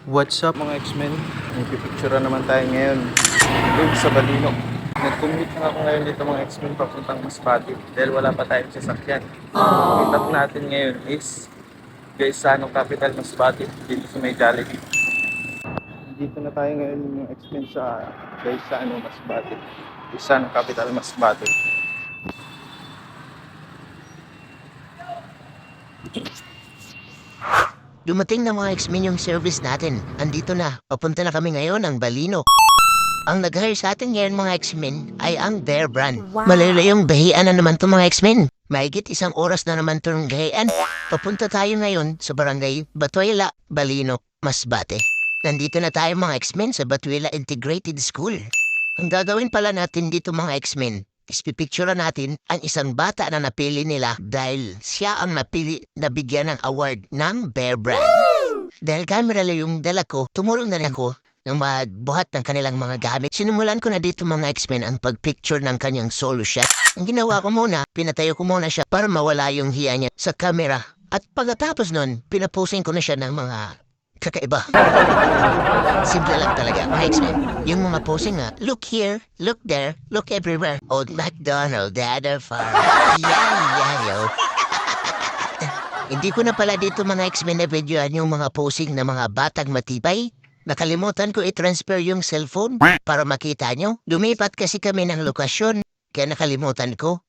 What's up mga X-Men? Nagpipicture naman tayo ngayon doon sa Balino. Nag-commute na ako ngayon dito mga X-Men papuntang Masbate dahil wala pa tayong sasakyan. Ang meet up natin ngayon is Gaisano Capital Masbate dito sa may Jollibee. Dito na tayo ngayon mga X-Men sa Gaisano Masbate. Gaisano Capital Masbate. Dumating na mga X-Men yung service natin. Andito na. Papunta na kami ngayon ng Balino. Ang nag-hire sa atin ngayon mga X-Men ay ang Bear Brand. Wow. Malalayong bahian na naman to mga X-Men. Mahigit 1 oras na naman itong bahian. Papunta tayo ngayon sa barangay Batuela, Balino, Masbate. Nandito na tayo mga X-Men sa Batuela Integrated School. Ang gagawin pala natin dito mga X-Men, pipicturean natin ang isang bata na napili nila dahil siya ang napili na bigyan ng award ng Bear Brand. Dahil camera lang yung dala ko, tumulong na rin ako ng magbuhat ng kanilang mga gamit. Sinimulan ko na dito mga X-Men ang pagpicture ng kanyang solo shot. Ang ginawa ko muna, pinatayo ko muna siya para mawala yung hiya niya sa camera. At pagkatapos nun, pinaposing ko na siya ng mga kakaiba. Simple lang talaga, mga X-Men. Yung mga posing nga, look here, look there, look everywhere. Old MacDonald, Dad of Far. Yo. Hindi ko na pala dito mga X-Men na videoan yung mga posing na mga batang matibay. Nakalimutan ko i-transfer yung cellphone para makita nyo. Lumipat kasi kami ng lokasyon, kaya nakalimutan ko.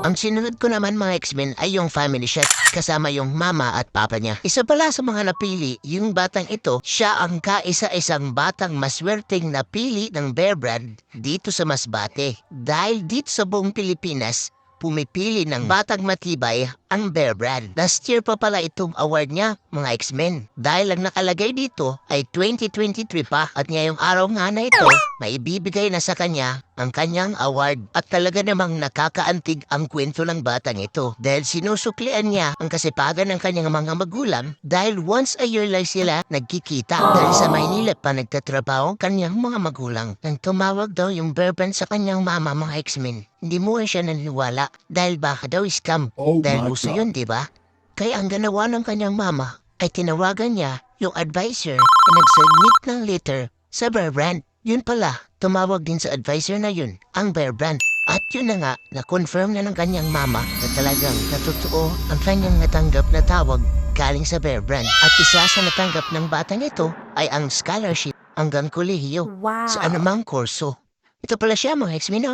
Ang sinunod ko naman mga X-Men ay yung family shot kasama yung mama at papa niya. Isa pala sa mga napili, yung batang ito, siya ang kaisa-isang batang maswerteng napili ng Bear Brand dito sa Masbate. Dahil dito sa buong Pilipinas, pumipili ng batang matibay ang Bear Brand. Last year pa pala itong award niya, mga X-Men. Dahil ang nakalagay dito ay 2023 pa at ngayong araw nga na ito, maibibigay na sa kanya ang kanyang award. At talaga namang nakakaantig ang kwento ng batang ito dahil sinusuklian niya ang kasipagan ng kanyang mga magulang dahil once a year lang sila nagkikita. Dahil sa Maynila pa nagtatrabaho ang kanyang mga magulang. Nang tumawag daw yung Bear Brand sa kanyang mama mga X-Men, hindi mo siya naniniwala dahil baka daw scam. Dahil uso yun, di ba? Kaya ang ganawa ng kanyang mama ay tinawagan niya yung advisor na nag-submit ng letter sa Bear Brand. Yun pala, tumawag din sa advisor na yun, ang Bear Brand. At yun na nga, na-confirm na ng kanyang mama na talagang natotoo ang kanyang natanggap na tawag galing sa Bear Brand. At isa sa natanggap ng batang ito ay ang scholarship hanggang kolehiyo sa anumang kurso. Ito pala siya mga X-Men, no?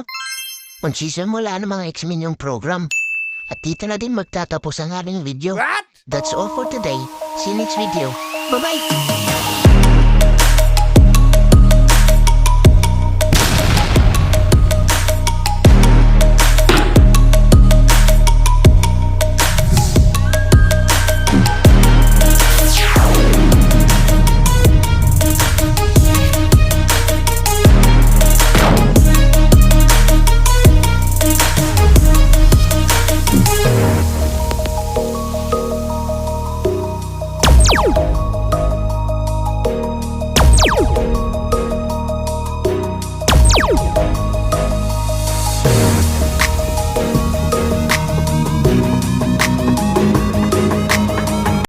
Magsisimula na mga X-Men yung program. At dito na din magtatapos ang ating video. That's all for today. See you next video. Bye-bye!